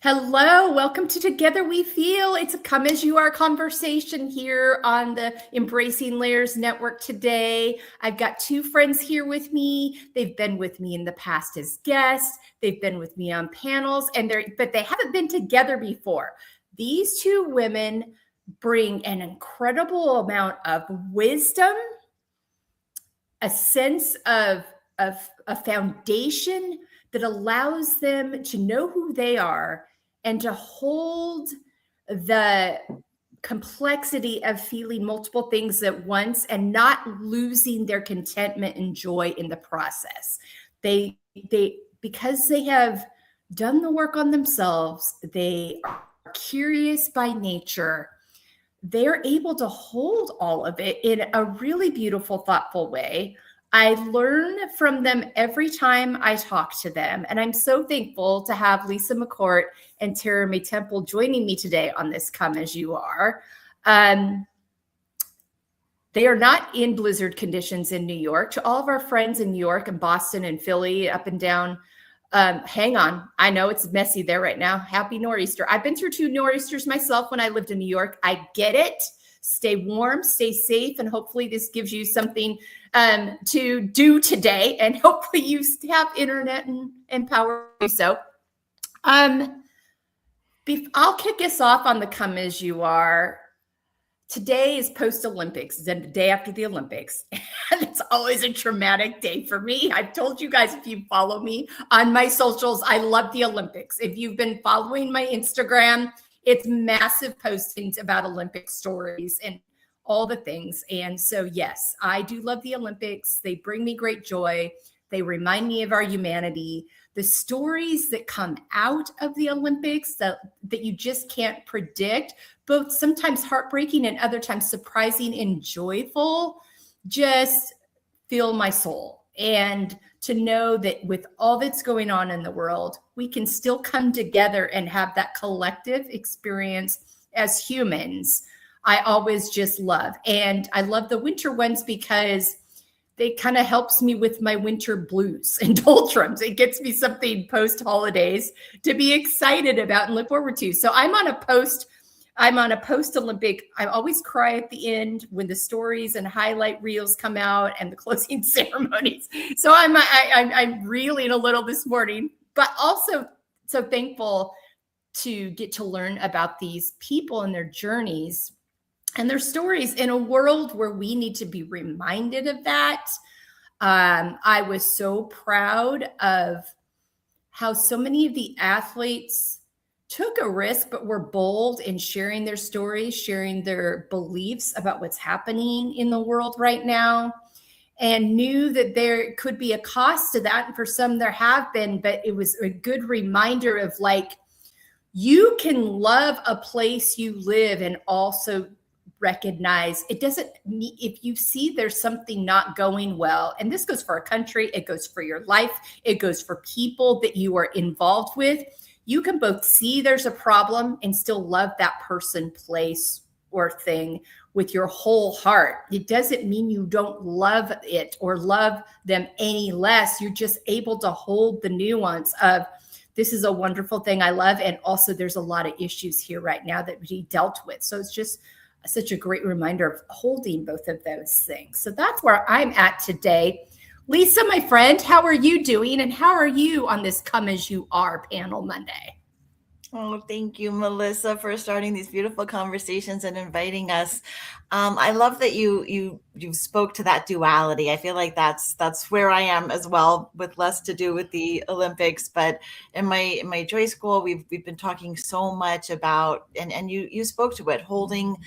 Hello, welcome to Together We Feel. It's a come as you are conversation here on the Embracing Layers Network today. I've got two friends here with me. They've been with me in the past as guests. They've been with me on panels, but they haven't been together before. These two women bring an incredible amount of wisdom, a sense of a foundation that allows them to know who they are and to hold the complexity of feeling multiple things at once and not losing their contentment and joy in the process. They because they have done the work on themselves, they are curious by nature. They're able to hold all of it in a really beautiful, thoughtful way. I learn from them every time I talk to them. And I'm so thankful to have Lisa McCourt and Tara May Temple joining me today on this Come As You Are. They are not in blizzard conditions in New York. To all of our friends in New York and Boston and Philly, up and down, hang on. I know it's messy there right now. Happy Nor'easter. I've been through 2 Nor'easters myself when I lived in New York. I get it. Stay warm, stay safe, and hopefully this gives you something to do today. And hopefully you have internet and power to do so. I'll kick us off on the Come As You Are. Today is post-Olympics, the day after the Olympics. And it's always a traumatic day for me. I've told you guys, if you follow me on my socials, I love the Olympics. If you've been following my Instagram, it's massive postings about Olympic stories and all the things. And so, yes, I do love the Olympics. They bring me great joy. They remind me of our humanity. The stories that come out of the Olympics that you just can't predict, both sometimes heartbreaking and other times surprising and joyful, just fill my soul. And to know that with all that's going on in the world, we can still come together and have that collective experience as humans, I always just love. And I love the winter ones because they kind of helps me with my winter blues and doldrums. It gets me something post holidays to be excited about and look forward to. So I'm on a post Olympic. I always cry at the end when the stories and highlight reels come out and the closing ceremonies. So I'm reeling a little this morning, but also so thankful to get to learn about these people and their journeys and their stories in a world where we need to be reminded of that. I was so proud of how so many of the athletes took a risk, but were bold in sharing their stories, sharing their beliefs about what's happening in the world right now, and knew that there could be a cost to that. And for some there have been, but it was a good reminder of like, you can love a place you live and also recognize it doesn't need, if you see there's something not going well, and this goes for a country, it goes for your life, it goes for people that you are involved with, you can both see there's a problem and still love that person, place, or thing with your whole heart. It doesn't mean you don't love it or love them any less. You're just able to hold the nuance of, this is a wonderful thing I love, and also there's a lot of issues here right now that we dealt with. So it's just such a great reminder of holding both of those things. So that's where I'm at today. Lisa, my friend, how are you doing? And how are you on this Come As You Are panel Monday? Oh, thank you, Melissa, for starting these beautiful conversations and inviting us. I love that you spoke to that duality. I feel like that's where I am as well, with less to do with the Olympics. But in my joy school, we've been talking so much about, and you spoke to it, holding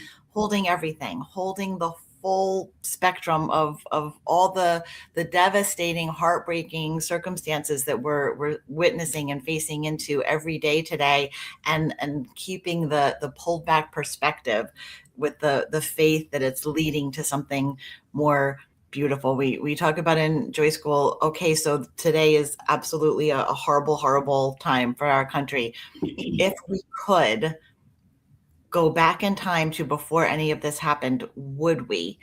everything, holding the full spectrum of all the devastating, heartbreaking circumstances that we're witnessing and facing into every day today, and keeping the pulled back perspective with the faith that it's leading to something more beautiful. We talk about in Joy School, okay, so today is absolutely a horrible time for our country. If we could go back in time to before any of this happened, would we?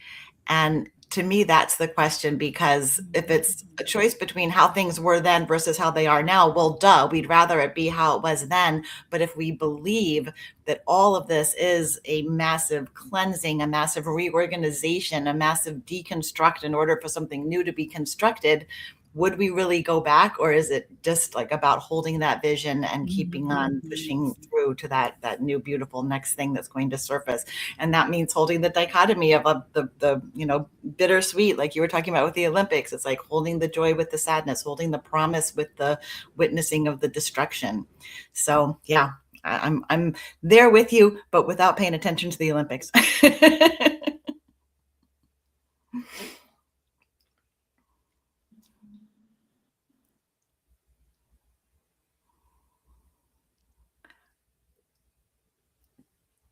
And to me, that's the question, because if it's a choice between how things were then versus how they are now, well, duh, we'd rather it be how it was then. But if we believe that all of this is a massive cleansing, a massive reorganization, a massive deconstruct in order for something new to be constructed, would we really go back, or is it just like about holding that vision and keeping on pushing through to that new beautiful next thing that's going to surface? And that means holding the dichotomy of the bittersweet, like you were talking about with the Olympics. It's like holding the joy with the sadness, holding the promise with the witnessing of the destruction. So yeah, I'm there with you, but without paying attention to the Olympics.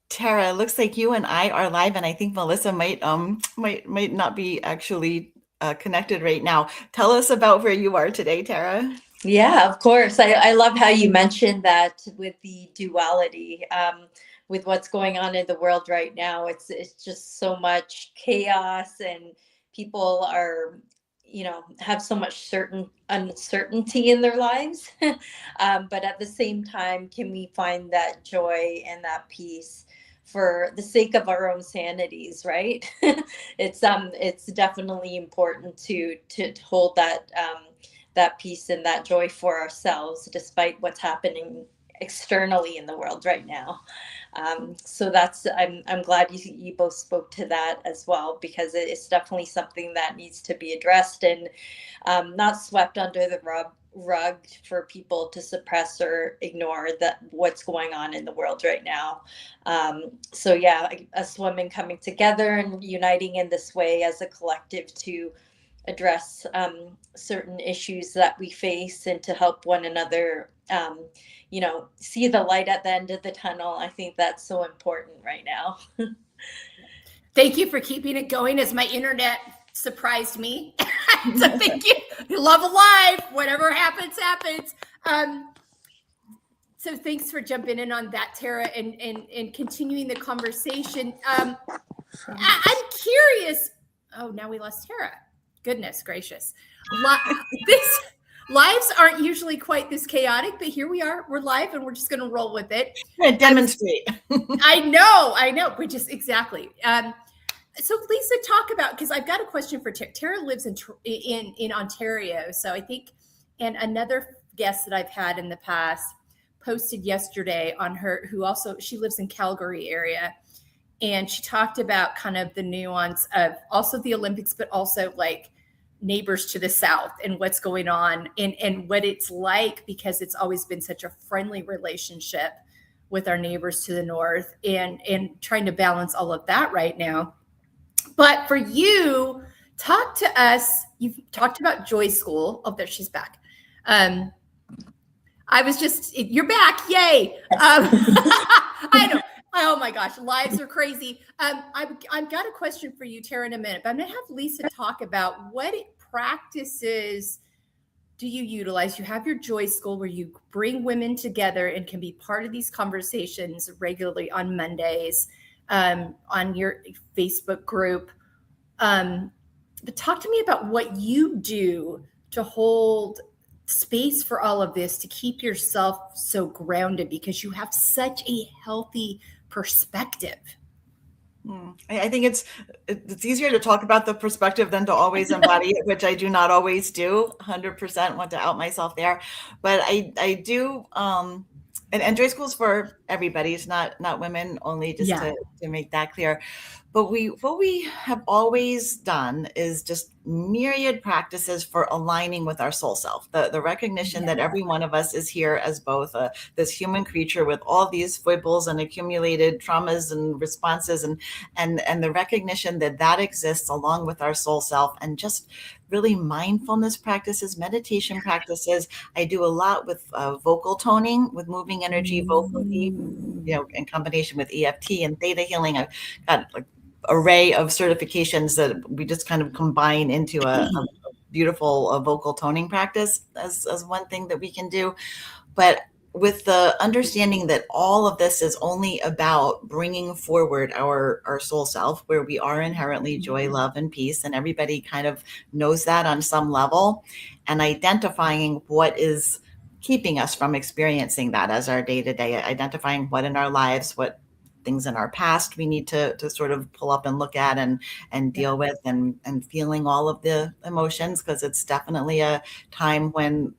Tara, it looks like you and I are live, and I think Melissa might not be actually connected right now. Tell us about where you are today, Tara. Yeah, of course. I love how you mentioned that with the duality, with what's going on in the world right now. It's just so much chaos, and people are, have so much uncertainty in their lives. But at the same time, can we find that joy and that peace for the sake of our own sanities, right? It's definitely important to hold that peace and that joy for ourselves, despite what's happening externally in the world right now. So I'm glad you both spoke to that as well, because it's definitely something that needs to be addressed and not swept under the rug for people to suppress or ignore what's going on in the world right now. So yeah, us women coming together and uniting in this way as a collective to address certain issues that we face and to help one another, see the light at the end of the tunnel. I think that's so important right now. Thank you for keeping it going as my internet surprised me. So thank you. Love alive. Whatever happens, happens. So thanks for jumping in on that, Tara, and continuing the conversation. I'm curious. Oh, now we lost Tara. Goodness gracious. Lives aren't usually quite this chaotic, but here we are. We're live, and we're just going to roll with it. Demonstrate. I know. We just exactly. So Lisa, talk about, because I've got a question for Tara. Tara lives in Ontario, so I think, and another guest that I've had in the past posted yesterday on her, she lives in Calgary area, and she talked about kind of the nuance of also the Olympics, but also like neighbors to the south and what's going on and what it's like, because it's always been such a friendly relationship with our neighbors to the north, and trying to balance all of that right now. But for you, talk to us. You've talked about Joy School. Oh, there she's back. You're back. Yay. I know. Oh my gosh, lives are crazy. I've got a question for you, Tara, in a minute, but I'm going to have Lisa talk about what practices do you utilize. You have your Joy School where you bring women together and can be part of these conversations regularly on Mondays, on your Facebook group. But talk to me about what you do to hold space for all of this, to keep yourself so grounded, because you have such a healthy perspective. I think it's easier to talk about the perspective than to always embody it, which I do not always do. 100% want to out myself there, but I do. And Joy School's for everybody. It's not women only, just to make that clear. But what we have always done is just myriad practices for aligning with our soul self. The recognition that every one of us is here as both this human creature with all these foibles and accumulated traumas and responses, and the recognition that exists along with our soul self, and just really mindfulness practices, meditation practices. I do a lot with vocal toning, with moving energy vocally, in combination with EFT and theta healing. I've got like array of certifications that we just kind of combine into a beautiful vocal toning practice as one thing that we can do. But with the understanding that all of this is only about bringing forward our soul self, where we are inherently joy, love, and peace, and everybody kind of knows that on some level, and identifying what is keeping us from experiencing that as our day-to-day, identifying what in our lives, what things in our past we need to sort of pull up and look at and deal with, and feeling all of the emotions, because it's definitely a time when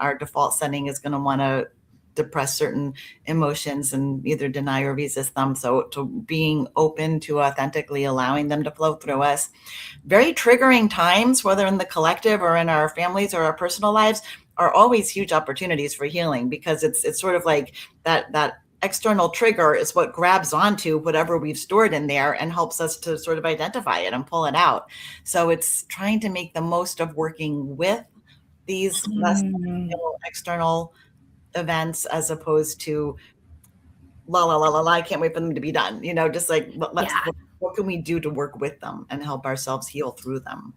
our default setting is going to want to depress certain emotions and either deny or resist them. So to being open to authentically allowing them to flow through us. Very triggering times, whether in the collective or in our families or our personal lives, are always huge opportunities for healing, because it's sort of like that external trigger is what grabs onto whatever we've stored in there and helps us to sort of identify it and pull it out. So it's trying to make the most of working with these less external events, as opposed to la la la la la, I can't wait for them to be done. Just like what can we do to work with them and help ourselves heal through them?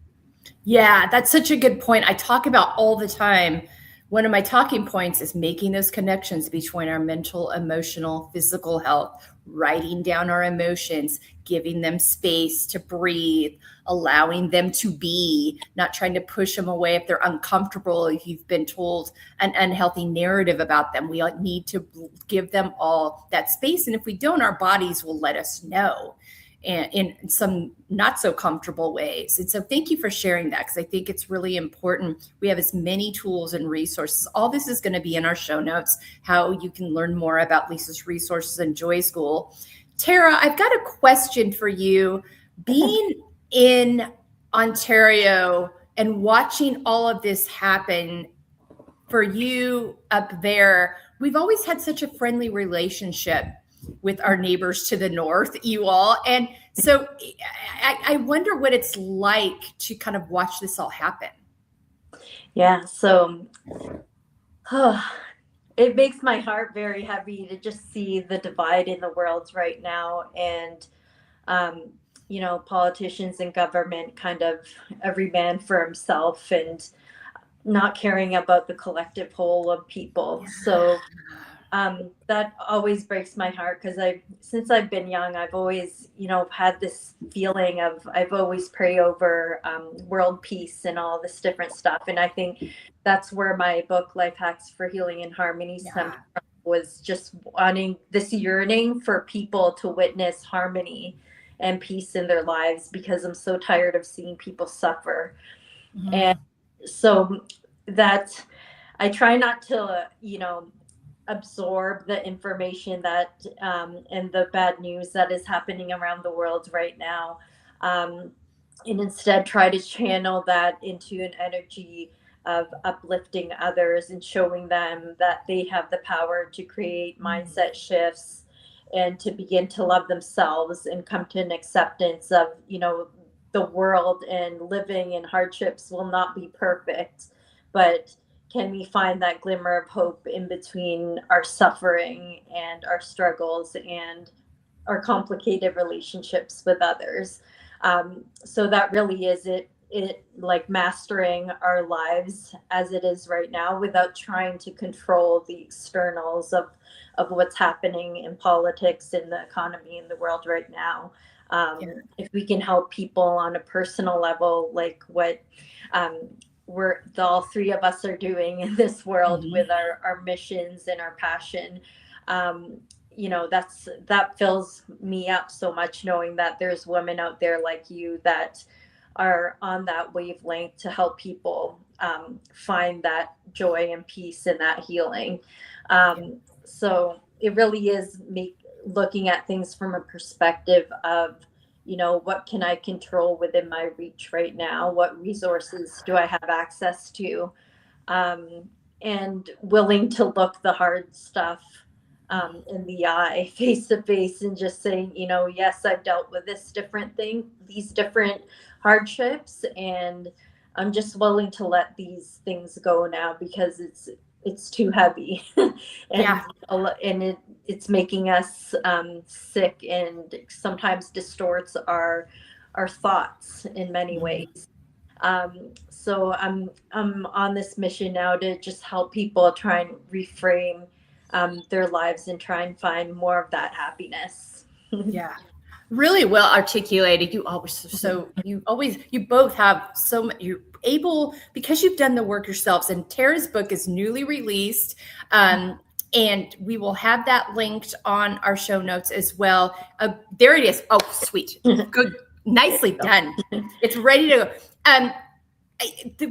Yeah, that's such a good point. I talk about all the time. One of my talking points is making those connections between our mental, emotional, physical health, writing down our emotions, giving them space to breathe, allowing them to be, not trying to push them away if they're uncomfortable, if you've been told an unhealthy narrative about them. We need to give them all that space. And if we don't, our bodies will let us know, and in some not so comfortable ways. And so thank you for sharing that, because I think it's really important. We have as many tools and resources. All this is going to be in our show notes, how you can learn more about Lisa's resources and Joy School. Tara, I've got a question for you. Being in Ontario and watching all of this happen for you up there, we've always had such a friendly relationship with our neighbors to the north, you all. And so I wonder what it's like to kind of watch this all happen. Yeah, so it makes my heart very heavy to just see the divide in the world right now. And, politicians and government kind of every man for himself and not caring about the collective whole of people. So that always breaks my heart, because since I've been young, I've always, had this feeling of, I've always prayed over world peace and all this different stuff. And I think that's where my book, Life Hacks for Healing and Harmony, stemmed from, was just wanting this yearning for people to witness harmony and peace in their lives, because I'm so tired of seeing people suffer. Mm-hmm. And so that I try not to, absorb the information that and the bad news that is happening around the world right now, and instead try to channel that into an energy of uplifting others and showing them that they have the power to create mindset shifts and to begin to love themselves and come to an acceptance of, the world and living in hardships will not be perfect, but can we find that glimmer of hope in between our suffering and our struggles and our complicated relationships with others? So that really is it like mastering our lives as it is right now, without trying to control the externals of what's happening in politics, in the economy, in the world right now. If we can help people on a personal level, like what all three of us are doing in this world, mm-hmm. with our missions and our passion, that fills me up so much, knowing that there's women out there like you that are on that wavelength to help people find that joy and peace and that healing. So it really is looking at things from a perspective of, what can I control within my reach right now? What resources do I have access to? And willing to look the hard stuff in the eye, face to face, and just saying, yes, I've dealt with this different thing, these different hardships, and I'm just willing to let these things go now, because it's too heavy. And it's making us sick, and sometimes distorts our thoughts in many ways. So I'm on this mission now to just help people try and reframe their lives and try and find more of that happiness. Yeah. Really well articulated. You both have so much, you're able, because you've done the work yourselves, and Tara's book is newly released. And we will have that linked on our show notes as well. There it is. Oh, sweet. Good. Nicely done. It's ready to go.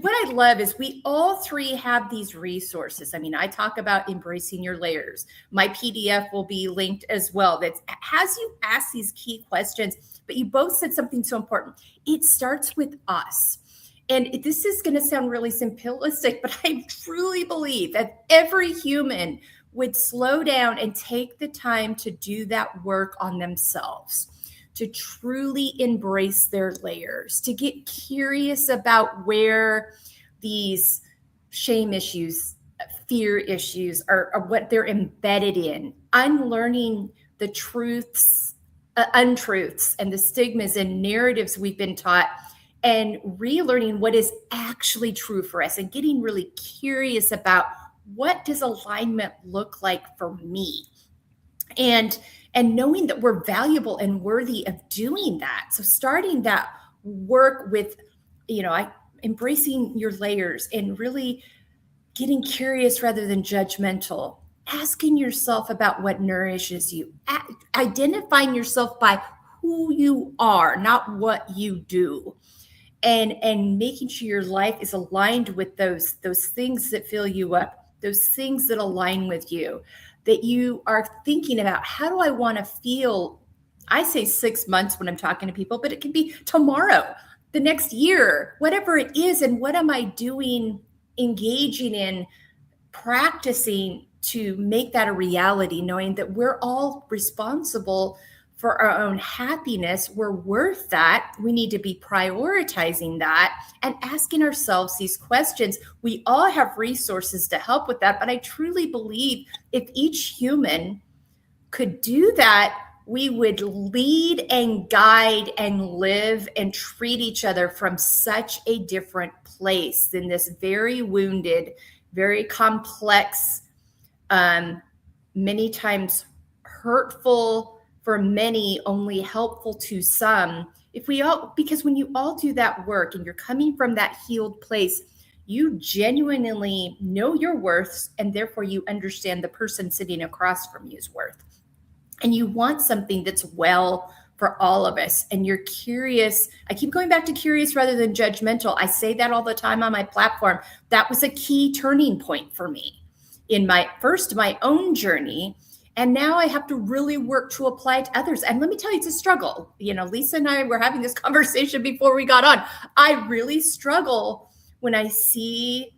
What I love is we all three have these resources. I mean, I talk about embracing your layers. My PDF will be linked as well. That has you ask these key questions, but you both said something so important. It starts with us. And this is going to sound really simplistic, but I truly believe that every human would slow down and take the time to do that work on themselves, to truly embrace their layers, to get curious about where these shame issues, fear issues are what they're embedded in, unlearning the truths, untruths, and the stigmas and narratives we've been taught, and relearning what is actually true for us, and getting really curious about what does alignment look like for me, and knowing that we're valuable and worthy of doing that. So starting that work with, embracing your layers and really getting curious rather than judgmental, asking yourself about what nourishes you, identifying yourself by who you are, not what you do, and making sure your life is aligned with those things that fill you up, those things that align with you, that you are thinking about, how do I want to feel? I say 6 months when I'm talking to people, but it can be tomorrow, the next year, whatever it is. And what am I doing, engaging in, practicing to make that a reality, knowing that we're all responsible for our own happiness. We're worth that. We need to be prioritizing that and asking ourselves these questions. We all have resources to help with that, but I truly believe if each human could do that, we would lead and guide and live and treat each other from such a different place than this very wounded, very complex, many times hurtful for many, only helpful to some. Because when you all do that work and you're coming from that healed place, you genuinely know your worth, and therefore you understand the person sitting across from you's worth. And you want something that's well for all of us. And you're curious. I keep going back to curious rather than judgmental. I say that all the time on my platform. That was a key turning point for me in my own journey. And now I have to really work to apply it to others. And let me tell you, it's a struggle. Lisa and I were having this conversation before we got on. I really struggle when I see,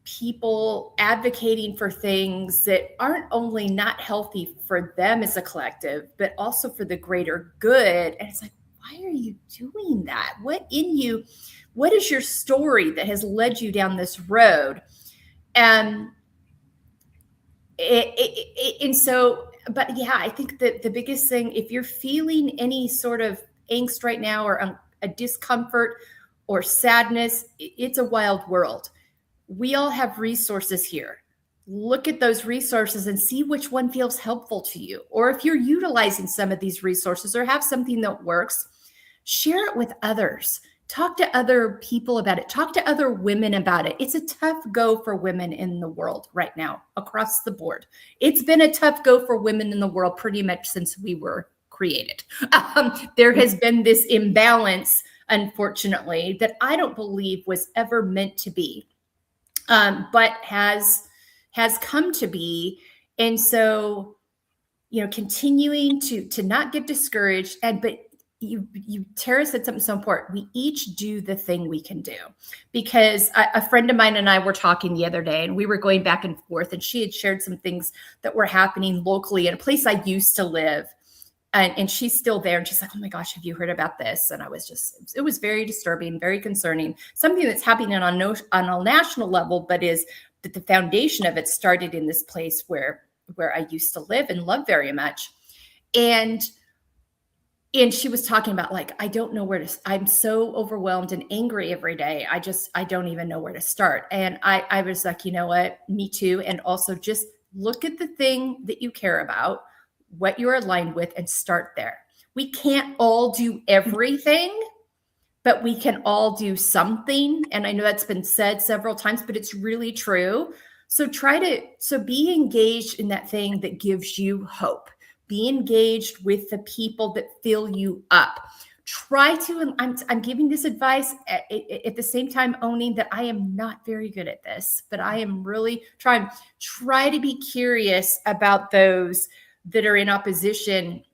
people advocating for things that aren't only not healthy for them as a collective, but also for the greater good. And it's like, why are you doing that? What is your story that has led you down this road? And but yeah, I think that the biggest thing, if you're feeling any sort of angst right now, or a discomfort or sadness, it's a wild world. We all have resources here. Look at those resources and see which one feels helpful to you. Or if you're utilizing some of these resources or have something that works, share it with others. Talk to other people about it. Talk to other women about it. It's a tough go for women in the world right now, across the board. It's been a tough go for women in the world pretty much since we were created. There has been this imbalance, unfortunately, that I don't believe was ever meant to be. But has come to be. And so, continuing to not get discouraged. But Tara said something so important. We each do the thing we can do, because a friend of mine and I were talking the other day, and we were going back and forth, and she had shared some things that were happening locally in a place I used to live. And she's still there. And she's like, oh my gosh, have you heard about this? And it was very disturbing, very concerning, something that's happening on a national level, but is that the foundation of it started in this place where I used to live and love very much. And And she was talking about like, I don't know where to, I'm so overwhelmed and angry every day. I don't even know where to start. And I was like, you know what, me too. And also just look at the thing that you care about, what you're aligned with, and start there. We can't all do everything, but we can all do something. And I know that's been said several times, but it's really true. So be engaged in that thing that gives you hope. Be engaged with the people that fill you up. Try to, and I'm giving this advice at the same time owning that I am not very good at this, but I am really trying. Try to be curious about those that are in opposition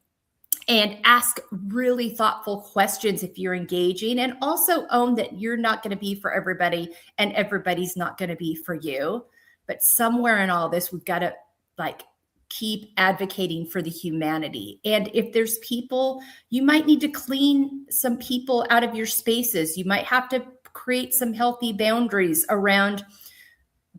and ask really thoughtful questions if you're engaging, and also own that you're not going to be for everybody and everybody's not going to be for you. But somewhere in all this, we've got to like keep advocating for the humanity. And if there's people, you might need to clean some people out of your spaces. You might have to create some healthy boundaries around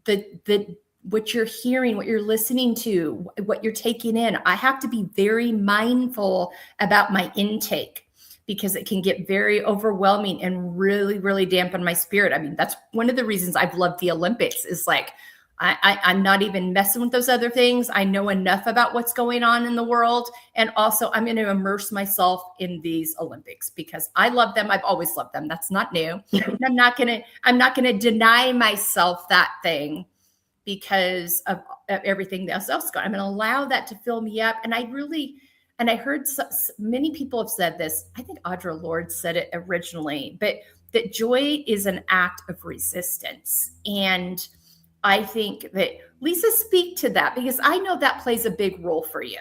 the what you're hearing, what you're listening to, what you're taking in. I have to be very mindful about my intake because it can get very overwhelming and really, really dampen my spirit. I mean, that's one of the reasons I've loved the Olympics is like, I'm not even messing with those other things. I know enough about what's going on in the world. And also I'm going to immerse myself in these Olympics because I love them. I've always loved them. That's not new. And I'm not going to deny myself that thing because of everything else going. I'm going to allow that to fill me up. And I heard many people have said this. I think Audre Lorde said it originally, but that joy is an act of resistance. And I think that Lisa, speak to that because I know that plays a big role for you.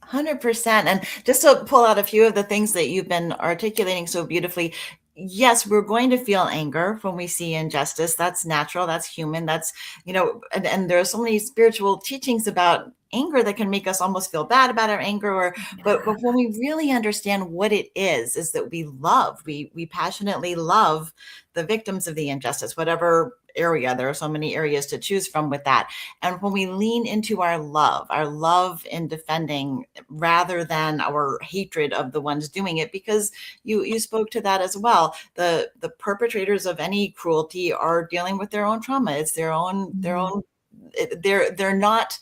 100%. And just to pull out a few of the things that you've been articulating so beautifully, yes, we're going to feel anger when we see injustice. That's natural. That's human. That's, and there are so many spiritual teachings about anger that can make us almost feel bad about our anger, but when we really understand what it is that we passionately love the victims of the injustice, whatever area. There are so many areas to choose from with that. And when we lean into our love in defending rather than our hatred of the ones doing it, because you spoke to that as well. The perpetrators of any cruelty are dealing with their own trauma. It's their own, they're not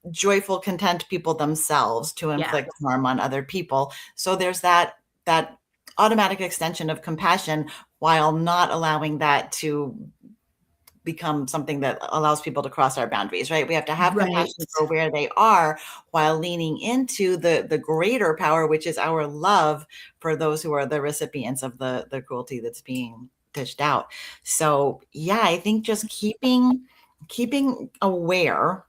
joyful, content people themselves to inflict harm on other people. So there's that automatic extension of compassion while not allowing that to become something that allows people to cross our boundaries, right? We have to have compassion for where they are while leaning into the greater power, which is our love for those who are the recipients of the cruelty that's being dished out. So yeah, I think just keeping aware.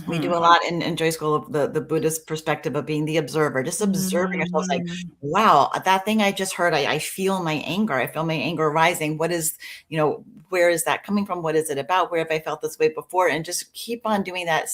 We do a lot in Joy School of the Buddhist perspective of being the observer, just observing ourselves like, wow, that thing I just heard, I feel my anger. I feel my anger rising. What is, where is that coming from? What is it about? Where have I felt this way before? And just keep on doing that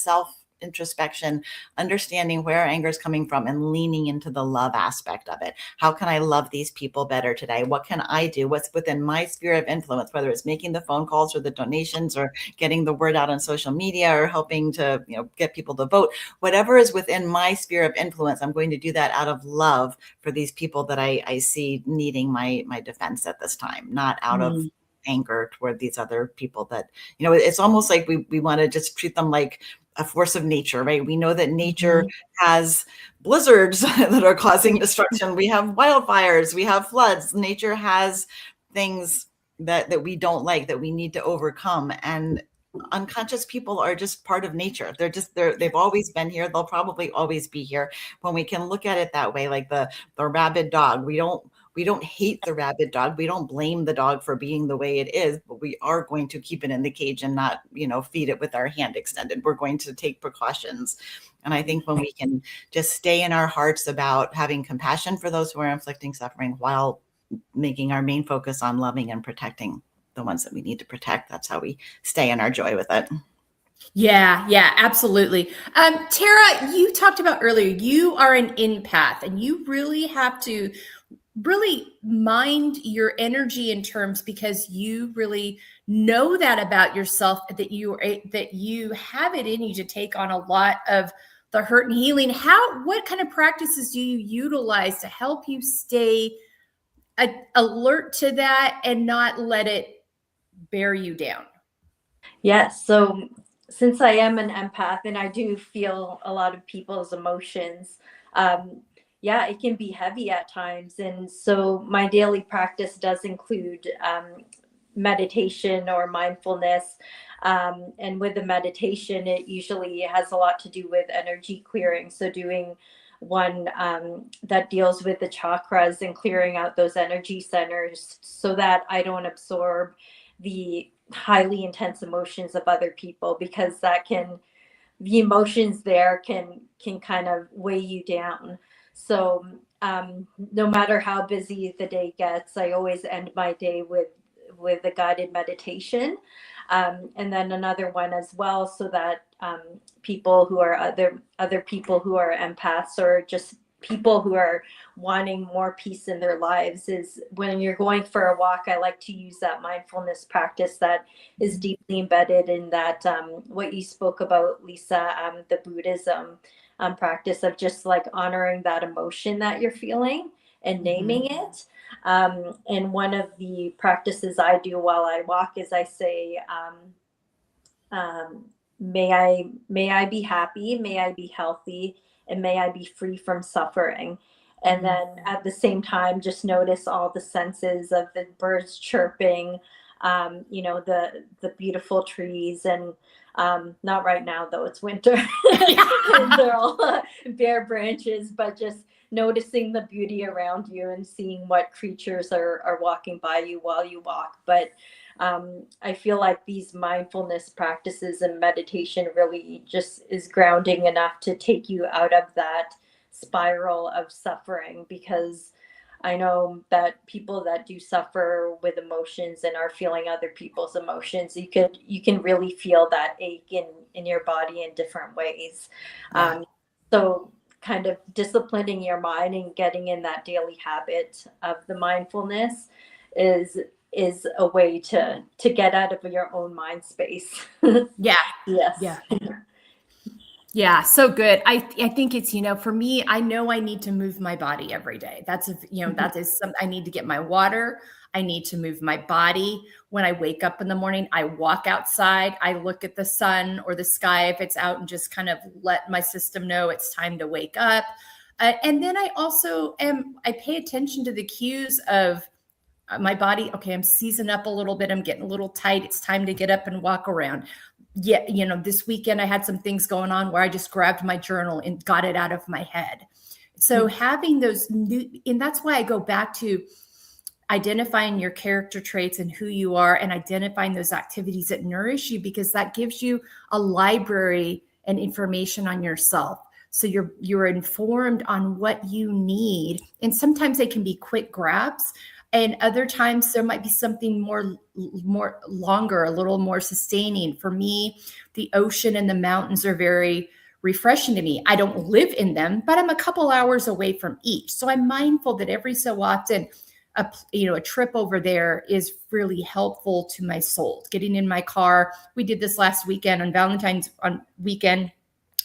introspection, understanding where our anger is coming from and leaning into the love aspect of it. How can I love these people better today? What can I do? What's within my sphere of influence, whether it's making the phone calls or the donations or getting the word out on social media or helping to, get people to vote, whatever is within my sphere of influence, I'm going to do that out of love for these people that I see needing my defense at this time, not out of anger toward these other people that, it's almost like we want to just treat them like a force of nature, right? We know that nature has blizzards that are causing destruction. We have wildfires, we have floods. Nature has things that we don't like, that we need to overcome. And unconscious people are just part of nature. They've always been here. They'll probably always be here. When we can look at it that way, like the rabid dog, we don't hate the rabid dog. We don't blame the dog for being the way it is, but we are going to keep it in the cage and not, feed it with our hand extended. We're going to take precautions. And I think when we can just stay in our hearts about having compassion for those who are inflicting suffering while making our main focus on loving and protecting the ones that we need to protect, that's how we stay in our joy with it. Yeah, absolutely. Tara, you talked about earlier, you are an empath and you really have to really mind your energy in terms, because you really know that about yourself, that you have it in you to take on a lot of the hurt and healing. What kind of practices do you utilize to help you stay alert to that and not let it bear you down? Yes. So since I am an empath and I do feel a lot of people's emotions, yeah, it can be heavy at times. And so my daily practice does include meditation or mindfulness. And with the meditation, it usually has a lot to do with energy clearing. So doing one that deals with the chakras and clearing out those energy centers so that I don't absorb the highly intense emotions of other people, because the emotions there can kind of weigh you down. So no matter how busy the day gets, I always end my day with a guided meditation, and then another one as well, so that people who are other people who are empaths, or just people who are wanting more peace in their lives, is when you're going for a walk, I like to use that mindfulness practice that is deeply embedded in that what you spoke about, Lisa, the Buddhism practice of just like honoring that emotion that you're feeling and naming it. And one of the practices I do while I walk is I say, may I be happy, may I be healthy, and may I be free from suffering. And then at the same time, just notice all the senses of the birds chirping, the beautiful trees, and not right now though, it's winter. They're all bare branches, but just noticing the beauty around you and seeing what creatures are walking by you while you walk. But I feel like these mindfulness practices and meditation really just is grounding enough to take you out of that spiral of suffering, because I know that people that do suffer with emotions and are feeling other people's emotions, you can really feel that ache in your body in different ways. So kind of disciplining your mind and getting in that daily habit of the mindfulness is a way to get out of your own mind space. Yeah. Yes. Yeah. Yeah, so good. I think it's, for me, I know I need to move my body every day. That is something. I need to get my water. I need to move my body. When I wake up in the morning, I walk outside. I look at the sun or the sky if it's out, and just kind of let my system know it's time to wake up. And then I also I pay attention to the cues of my body. Okay, I'm seizing up a little bit. I'm getting a little tight. It's time to get up and walk around. Yeah, this weekend I had some things going on where I just grabbed my journal and got it out of my head. So having those and that's why I go back to identifying your character traits and who you are, and identifying those activities that nourish you, because that gives you a library and information on yourself. So you're informed on what you need. And sometimes they can be quick grabs, and other times there might be something more longer, a little more sustaining. For me, the ocean and the mountains are very refreshing to me. I don't live in them, but I'm a couple hours away from each. So I'm mindful that every so often, a trip over there is really helpful to my soul. Getting in my car. We did this last weekend on Valentine's weekend.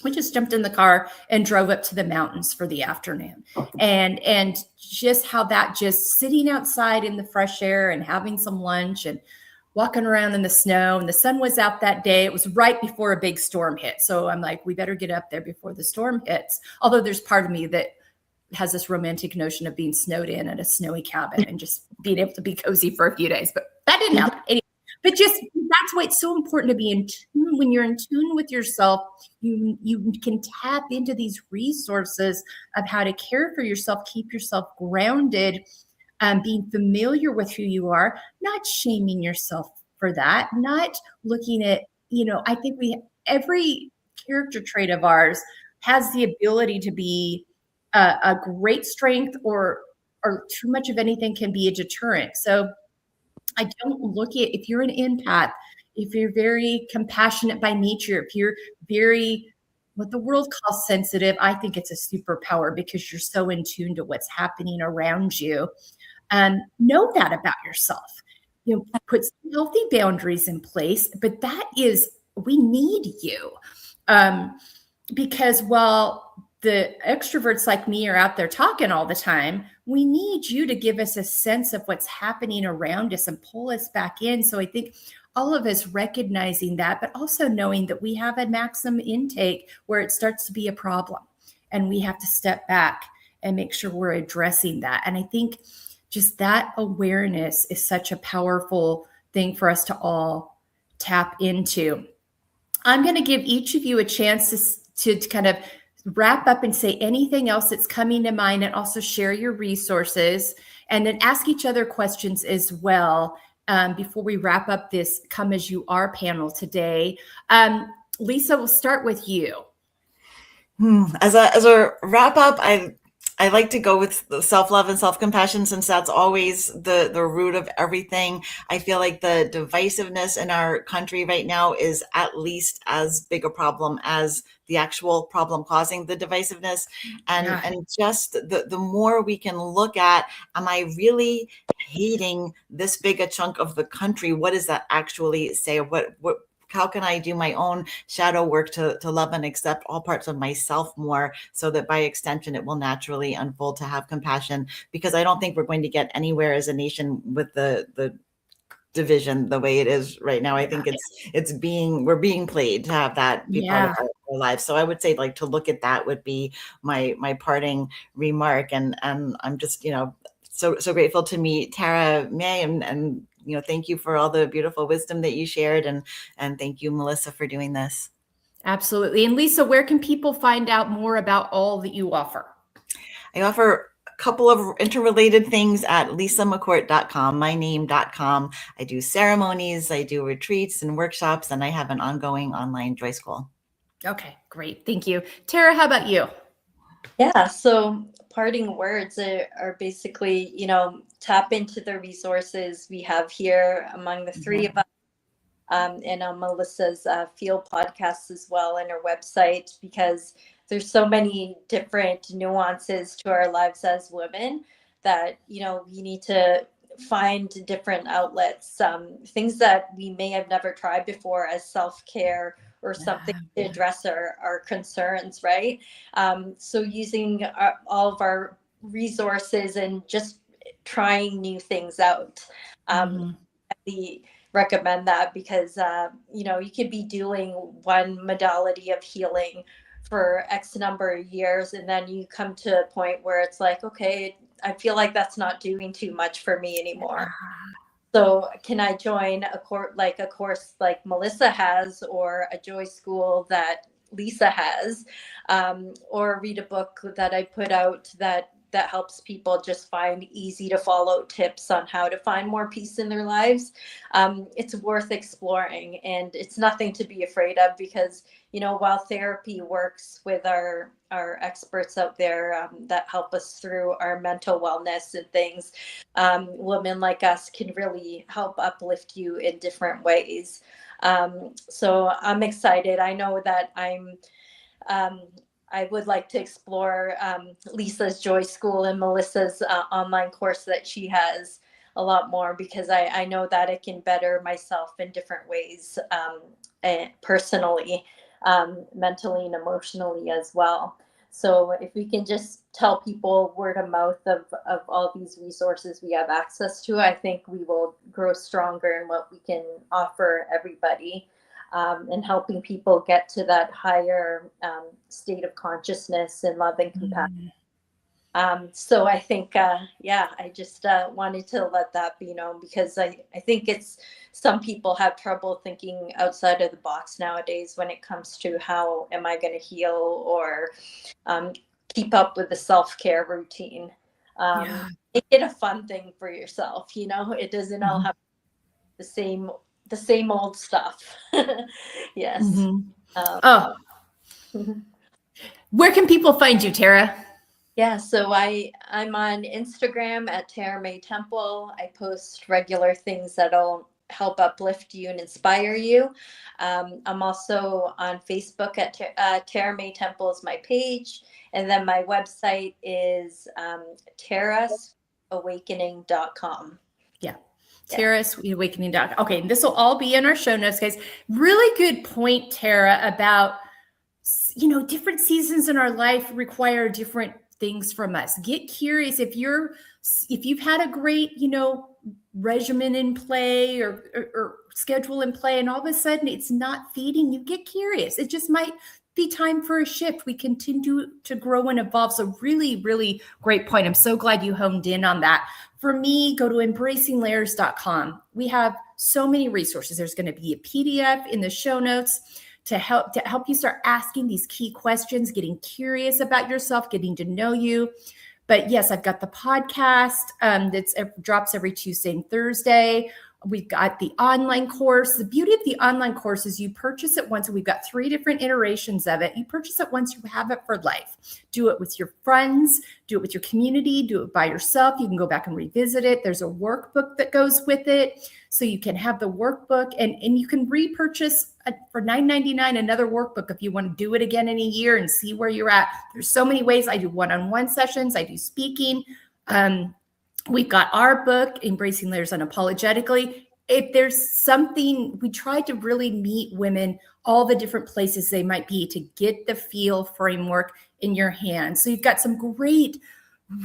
We just jumped in the car and drove up to the mountains for the afternoon. And just how that, just sitting outside in the fresh air and having some lunch and walking around in the snow, and the sun was out that day. It was right before a big storm hit. So I'm like, we better get up there before the storm hits. Although there's part of me that has this romantic notion of being snowed in at a snowy cabin and just being able to be cozy for a few days, but that didn't happen. Anyway, but just, that's why it's so important to be in tune. When you're in tune with yourself, you can tap into these resources of how to care for yourself, keep yourself grounded, being familiar with who you are, not shaming yourself for that, not looking at, I think every character trait of ours has the ability to be a great strength, or too much of anything can be a deterrent. So I don't look at, if you're an empath, if you're very compassionate by nature, if you're very, what the world calls sensitive, I think it's a superpower, because you're so in tune to what's happening around you. Know that about yourself. Put some healthy boundaries in place, but we need you. because while the extroverts like me are out there talking all the time, we need you to give us a sense of what's happening around us and pull us back in. So I think all of us recognizing that, but also knowing that we have a maximum intake where it starts to be a problem and we have to step back and make sure we're addressing that. And I think just that awareness is such a powerful thing for us to all tap into. I'm going to give each of you a chance to kind of wrap up and say anything else that's coming to mind, and also share your resources, and then ask each other questions as well before we wrap up this Come As You Are panel today. Lisa, we'll start with you. As a wrap up, I like to go with self-love and self-compassion, since that's always the root of everything. I feel like the divisiveness in our country right now is at least as big a problem as the actual problem causing the divisiveness. And just the more we can look at, am I really hating this big a chunk of the country? What does that actually say? How can I do my own shadow work to love and accept all parts of myself more, so that by extension, it will naturally unfold to have compassion? Because I don't think we're going to get anywhere as a nation with the division the way it is right now. I think we're being played to have that be part of our lives. So I would say, like, to look at that would be my parting remark. And I'm just, so grateful to meet Tara May, and thank you for all the beautiful wisdom that you shared. And thank you, Melissa, for doing this. Absolutely. And Lisa, where can people find out more about all that you offer? I offer a couple of interrelated things at lisamccourt.com, myname.com. I do ceremonies, I do retreats and workshops, and I have an ongoing online joy school. Okay, great. Thank you. Tara, how about you? Yeah, so parting words are basically, tap into the resources we have here among the three of us, and on Melissa's field podcasts as well, and her website, because there's so many different nuances to our lives as women that, we need to find different outlets, things that we may have never tried before as self-care or something to address our concerns, right? So using all of our resources and just trying new things out. I recommend that, because you could be doing one modality of healing for X number of years, and then you come to a point where it's like, okay, I feel like that's not doing too much for me anymore. So can I join a course like Melissa has, or a joy school that Lisa has, or read a book that I put out that helps people just find easy to follow tips on how to find more peace in their lives? It's worth exploring, and it's nothing to be afraid of, because while therapy works with our experts out there that help us through our mental wellness and things, women like us can really help uplift you in different ways. So I'm excited. I know that I would like to explore Lisa's Joy School and Melissa's online course that she has a lot more, because I know that it can better myself in different ways, personally, mentally and emotionally as well. So if we can just tell people word of mouth of all these resources we have access to, I think we will grow stronger in what we can offer everybody, and helping people get to that higher state of consciousness and love and compassion. So I think, I just wanted to let that be known, because I think some people have trouble thinking outside of the box nowadays when it comes to how am I going to heal or keep up with the self-care routine. Make it a fun thing for yourself. It doesn't all have the same old stuff. Yes. Where can people find you, Tara? Yeah, so I'm on Instagram at Tara May Temple. I post regular things that'll help uplift you and inspire you. I'm also on Facebook at Tara May Temple is my page. And then my website is tarasawakening.com. Yeah. Tarasawakening.com. Okay, this will all be in our show notes, guys. Really good point, Tara, about different seasons in our life require different things from us. Get curious. If you've had a great, regimen in play or schedule in play, and all of a sudden it's not feeding you, get curious. It just might be time for a shift. We continue to grow and evolve. So really, really great point. I'm so glad you honed in on that. For me, go to embracinglayers.com. We have so many resources. There's going to be a PDF in the show notes to help you start asking these key questions, getting curious about yourself, getting to know you. But yes, I've got the podcast that drops every Tuesday and Thursday. We've got the online course. The beauty of the online course is you purchase it once, and we've got 3 different iterations of it. You purchase it once, you have it for life. Do it with your friends, do it with your community, do it by yourself. You can go back and revisit it. There's a workbook that goes with it. So you can have the workbook, and you can repurchase for $9.99 another workbook if you want to do it again in a year and see where you're at. There's so many ways. I do one-on-one sessions. I do speaking. We've got our book, Embracing Layers Unapologetically. If there's something, we try to really meet women all the different places they might be to get the feel framework in your hands. So you've got some great,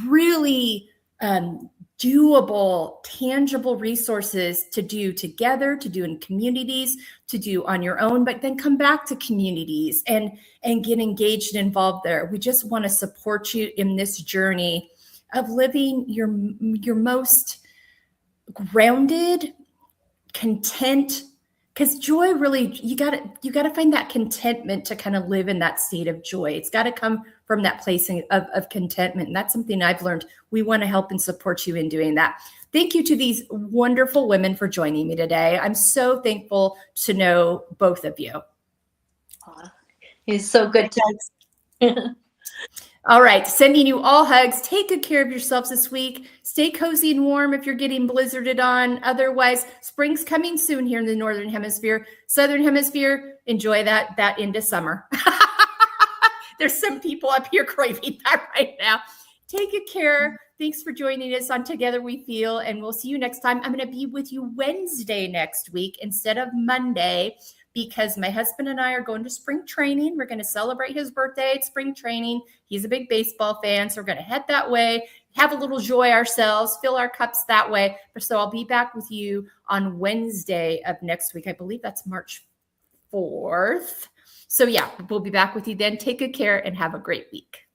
really doable, tangible resources to do together, to do in communities, to do on your own, but then come back to communities and get engaged and involved there. We just want to support you in this journey of living your most grounded, content, because joy really, you got to find that contentment to kind of live in that state of joy. It's got to come from that place of contentment. And that's something I've learned. We want to help and support you in doing that. Thank you to these wonderful women for joining me today. I'm so thankful to know both of you. It's so good to All right, sending you all hugs. Take good care of yourselves this week. Stay cozy and warm if you're getting blizzarded on. Otherwise, spring's coming soon here in the Northern Hemisphere. Southern Hemisphere, enjoy that into summer. There's some people up here craving that right now. Take good care. Thanks for joining us on Together We Feel, and we'll see you next time. I'm going to be with you Wednesday next week instead of Monday, because my husband and I are going to spring training. We're going to celebrate his birthday at spring training. He's a big baseball fan, so we're going to head that way, have a little joy ourselves, fill our cups that way. So I'll be back with you on Wednesday of next week. I believe that's March 4th. So yeah, we'll be back with you then. Take good care and have a great week.